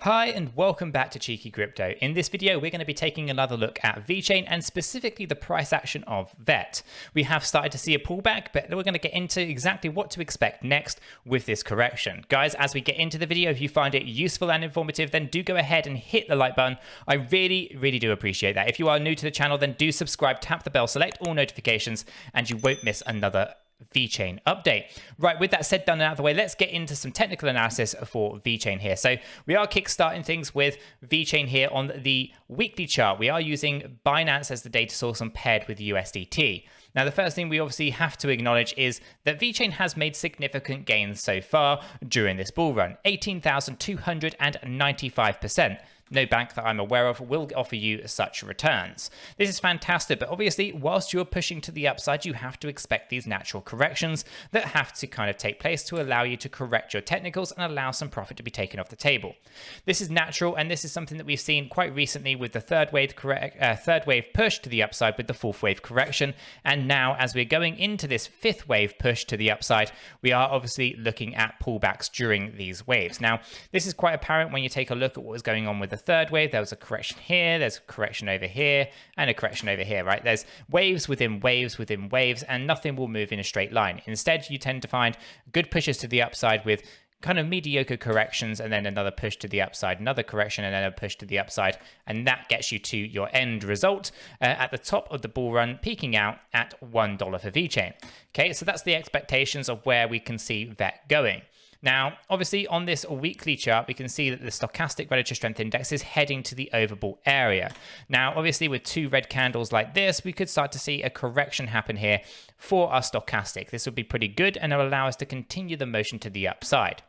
Hi and welcome back to Cheeky Crypto. In this video, we're going to be taking another look at VeChain and specifically the price action of VET. We have started to see a pullback, but we're going to get into exactly what to expect next with this correction. Guys, as we get into the video, if you find it useful and informative, then do go ahead and hit the like button. I really do appreciate that. If you are new to the channel, then do subscribe, tap the bell, select all notifications, and you won't miss another VeChain update. Right, with that said, done and out of the way, let's get into some technical analysis for VeChain here. So we are kickstarting things with VeChain here on the weekly chart. We are using Binance as the data source and paired with USDT. Now, the first thing we obviously have to acknowledge is that VeChain has made significant gains so far during this bull run, 18,295%. No bank that I'm aware of will offer you such returns. This is fantastic, but obviously, whilst you're pushing to the upside, you have to expect these natural corrections that have to kind of take place to allow you to correct your technicals and allow some profit to be taken off the table. This is natural, and this is something that we've seen quite recently with the third wave push to the upside with the fourth wave correction. And now, as we're going into this fifth wave push to the upside, we are obviously looking at pullbacks during these waves. Now, this is quite apparent when you take a look at what was going on with the third wave. There was a correction here, there's a correction over here, and a correction over here, right? There's waves within waves within waves, and nothing will move in a straight line. Instead, you tend to find good pushes to the upside with kind of mediocre corrections, and then another push to the upside, another correction, and then a push to the upside, and that gets you to your end result at the top of the bull run, peaking out at $1 for VeChain. Okay, so that's the expectations of where we can see VET going. Now, obviously, on this weekly chart, we can see that the stochastic relative strength index is heading to the overbought area. Now, obviously, with two red candles like this, we could start to see a correction happen here for our stochastic. This would be pretty good, and it'll allow us to continue the motion to the upside.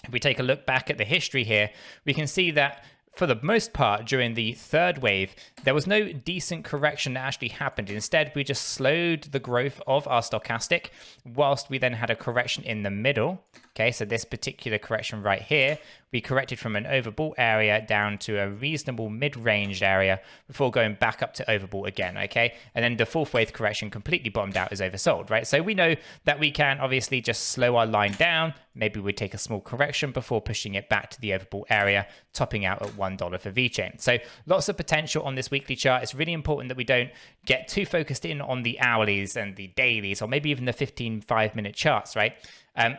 If we take a look back at the history here, we can see that for the most part, during the third wave, there was no decent correction that actually happened. Instead, we just slowed the growth of our stochastic, whilst we then had a correction in the middle. Okay, so this particular correction right here, we corrected from an overbought area down to a reasonable mid-ranged area before going back up to overbought again, okay? And then the fourth wave correction completely bottomed out as oversold, right? So we know that we can obviously just slow our line down. Maybe we take a small correction before pushing it back to the overbought area, topping out at $1 for VeChain. So lots of potential on this weekly chart. It's really important that we don't get too focused in on the hourlies and the dailies, or maybe even the 15 5-minute charts, right?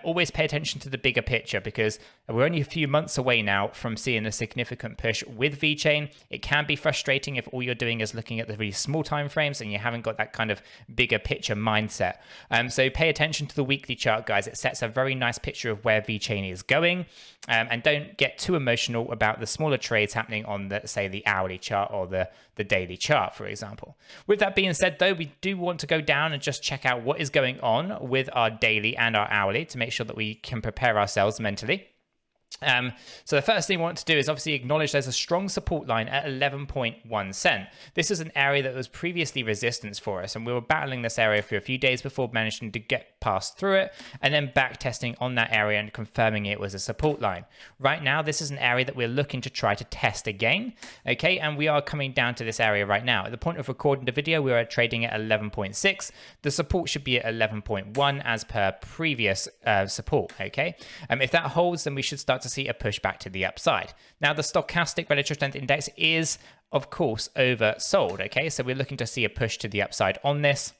Always pay attention to the bigger picture, because we're only a few months away now from seeing a significant push with VeChain. It can be frustrating if all you're doing is looking at the really small time frames and you haven't got that kind of bigger picture mindset. So pay attention to the weekly chart, guys. It sets a very nice picture of where VeChain is going. And don't get too emotional about the smaller trades happening on, say, the hourly chart or the daily chart, for example. With that being said, though, we do want to go down and just check out what is going on with our daily and our hourly to make sure that we can prepare ourselves mentally. So the first thing we want to do is obviously acknowledge there's a strong support line at 11.1 cent. This is an area that was previously resistance for us, and we were battling this area for a few days before managing to get past through it, and then back testing on that area and confirming it was a support line. Right now, this is an area that we're looking to try to test again, okay, and we are coming down to this area right now. At the point of recording the video, we are trading at 11.6. The support should be at 11.1 as per previous support, okay? If that holds, then we should start to see a push back to the upside. Now, the stochastic relative strength index is, of course, oversold, okay? So we're looking to see a push to the upside on this,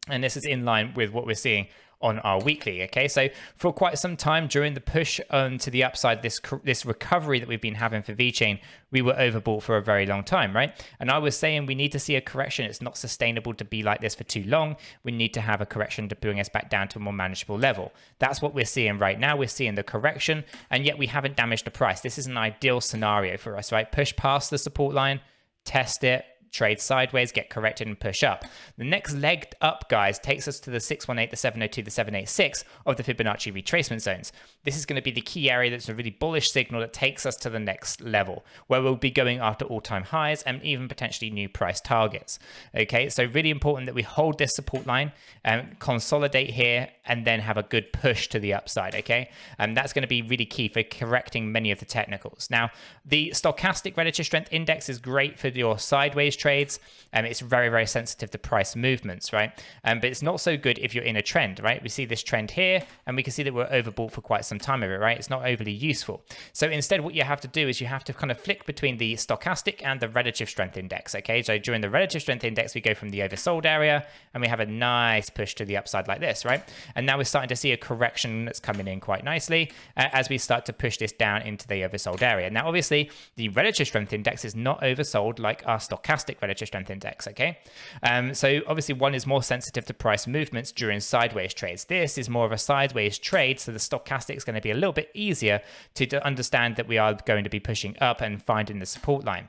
and this is in line with what we're seeing on our weekly, okay? So for quite some time during the push to the upside, this recovery that we've been having for VeChain, we were overbought for a very long time, right? And I was saying we need to see a correction. It's not sustainable to be like this for too long. We need to have a correction to bring us back down to a more manageable level. That's what we're seeing right now. We're seeing the correction, and yet we haven't damaged the price. This is an ideal scenario for us, right? Push past the support line, test it, trade sideways, get corrected, and push up. The next leg up, guys, takes us to the 618, the 702, the 786 of the Fibonacci retracement zones. This is going to be the key area that's a really bullish signal that takes us to the next level, where we'll be going after all-time highs and even potentially new price targets. Okay, so really important that we hold this support line and consolidate here, and then have a good push to the upside, okay? And that's going to be really key for correcting many of the technicals. Now, the stochastic relative strength index is great for your sideways sideways trades, it's very, very sensitive to price movements, right? But it's not so good if you're in a trend, right? We see this trend here, and we can see that we're overbought for quite some time of it, right? It's not overly useful. So instead, what you have to do is you have to kind of flick between the stochastic and the relative strength index, okay? So during the relative strength index, we go from the oversold area, and we have a nice push to the upside like this, right? And now we're starting to see a correction that's coming in quite nicely as we start to push this down into the oversold area. Now, obviously, the relative strength index is not oversold like our stochastic relative strength index, okay? So obviously, one is more sensitive to price movements during sideways trades. This is more of a sideways trade, so the stochastic is going to be a little bit easier to understand that we are going to be pushing up and finding the support line.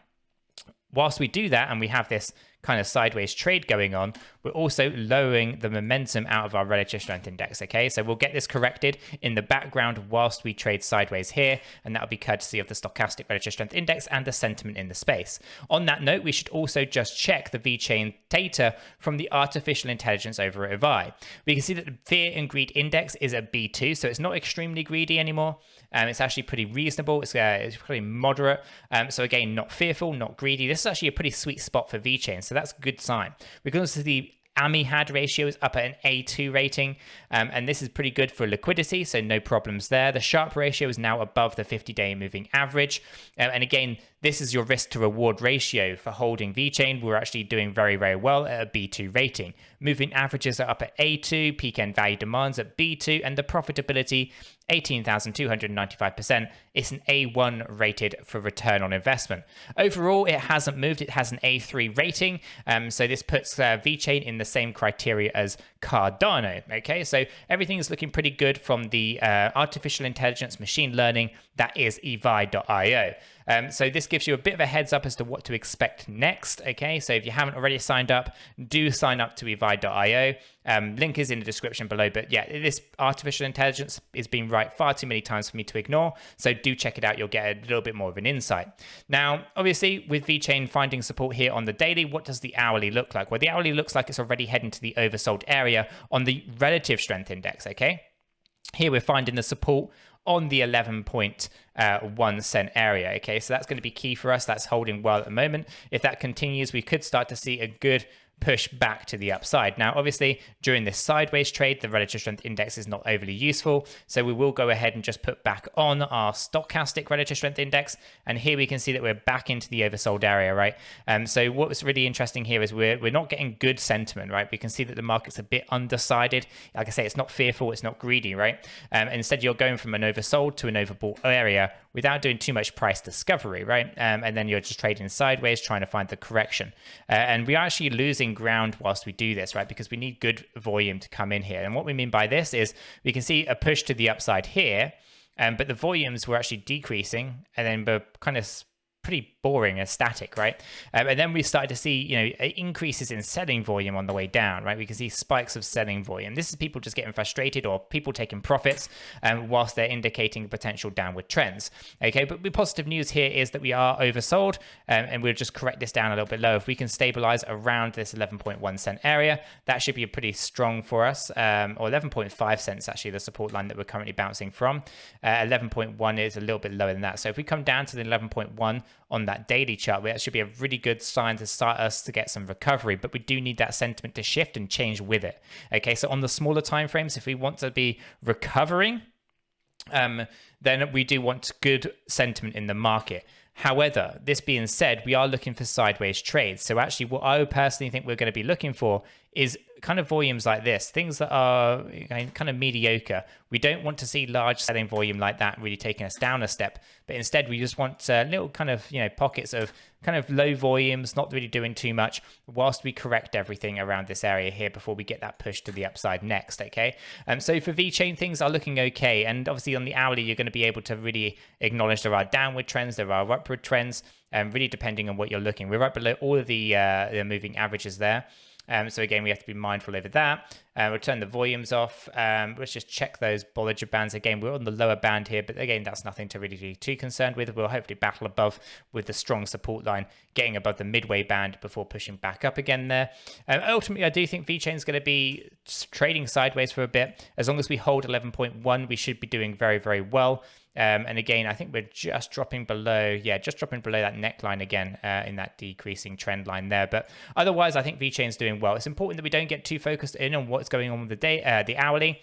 Whilst we do that and we have this kind of sideways trade going on, we're also lowering the momentum out of our relative strength index, okay? So we'll get this corrected in the background whilst we trade sideways here, and that'll be courtesy of the stochastic relative strength index and the sentiment in the space. On that note, we should also just check the VeChain data from the artificial intelligence over at 𝗲𝗏. We can see that the fear and greed index is a B2, so it's not extremely greedy anymore. It's actually pretty reasonable. It's pretty moderate. So again, not fearful, not greedy. This is actually a pretty sweet spot for VeChain, so that's a good sign. We can also see the 𝗕𝗓 ratio is up at an A2 rating, and this is pretty good for liquidity, so no problems there. The Sharpe ratio is now above the 50-day moving average, and again, this is your risk to reward ratio for holding VeChain. We're actually doing very, very well at a B2 rating. Moving averages are up at A2, peak end value demands at B2, and the profitability 18,295%. It's an A1 rated for return on investment. Overall, it hasn't moved. It has an A3 rating. So this puts VeChain in the same criteria as Cardano. Okay, so everything is looking pretty good from the artificial intelligence machine learning that is advice.io. So this gives you a bit of a heads up as to what to expect next. Okay, so if you haven't already signed up, do sign up to advice.io. Link is in the description below. But yeah, this artificial intelligence is being right far too many times for me to ignore. So do check it out. You'll get a little bit more of an insight. Now, obviously, with VeChain finding support here on the daily, what does the hourly look like? Well, the hourly looks like it's already heading to the oversold area on the relative strength index. Okay, here we're finding the support on the 11.1 cent area. Okay, so that's going to be key for us. That's holding well at the moment. If that continues, we could start to see a good push back to the upside. Now, obviously, during this sideways trade, the relative strength index is not overly useful. So we will go ahead and just put back on our stochastic relative strength index. And here we can see that we're back into the oversold area, right? So what's really interesting here is we're not getting good sentiment, right? We can see that the market's a bit undecided. Like I say, it's not fearful, it's not greedy, right? Instead, you're going from an oversold to an overbought area without doing too much price discovery, right? And then you're just trading sideways, trying to find the correction. And we are actually losing ground whilst we do this, right? Because we need good volume to come in here. And what we mean by this is we can see a push to the upside here, but the volumes were actually decreasing, and then we're kind of pretty boring and static, right? And then we started to see, increases in selling volume on the way down, right? We can see spikes of selling volume. This is people just getting frustrated or people taking profits whilst they're indicating potential downward trends. Okay, but the positive news here is that we are oversold, and we'll just correct this down a little bit low. If we can stabilize around this 11.1 cent area, that should be pretty strong for us, or 11.5 cents actually, the support line that we're currently bouncing from. 11.1 is a little bit lower than that. So if we come down to the 11.1 on that daily chart, that should be a really good sign to start us to get some recovery, but we do need that sentiment to shift and change with it. Okay, so on the smaller time frames, if we want to be recovering, then we do want good sentiment in the market. However, this being said, we are looking for sideways trades. So actually what I personally think we're going to be looking for is kind of volumes like this, things that are kind of mediocre. We don't want to see large selling volume like that really taking us down a step, but instead we just want little kind of pockets of kind of low volumes, not really doing too much, whilst we correct everything around this area here before we get that push to the upside next. Okay, so for VeChain, things are looking okay, and obviously on the hourly you're going to be able to really acknowledge there are downward trends, there are upward trends, and really depending on what you're looking. We're right below all of the moving averages there. So again, we have to be mindful over that. We'll turn the volumes off. Let's just check those Bollinger Bands. Again, we're on the lower band here, but again, that's nothing to really be too concerned with. We'll hopefully battle above with the strong support line, getting above the midway band before pushing back up again there. Ultimately, I do think VeChain is going to be trading sideways for a bit. As long as we hold 11.1, we should be doing very, very well. And again, I think we're just dropping below, just dropping below that neckline again in that decreasing trend line there. But otherwise, I think VeChain's doing well. It's important that we don't get too focused in on what's going on with the day, the hourly.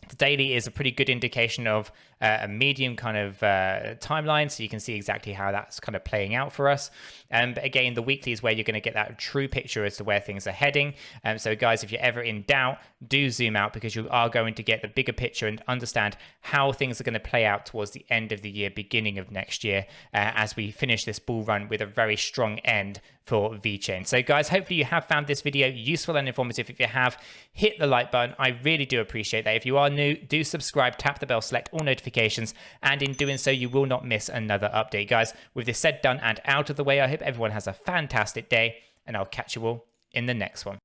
The daily is a pretty good indication of a medium kind of timeline, so you can see exactly how that's kind of playing out for us. But again, the weekly is where you're going to get that true picture as to where things are heading. So guys, if you're ever in doubt, do zoom out, because you are going to get the bigger picture and understand how things are going to play out towards the end of the year, beginning of next year, as we finish this bull run with a very strong end for VeChain. So guys, hopefully you have found this video useful and informative. If you have, hit the like button. I really do appreciate that. If you are new, do subscribe, tap the bell, select all notifications, and in doing so, you will not miss another update. Guys, with this said, done, and out of the way, I hope everyone has a fantastic day, and I'll catch you all in the next one.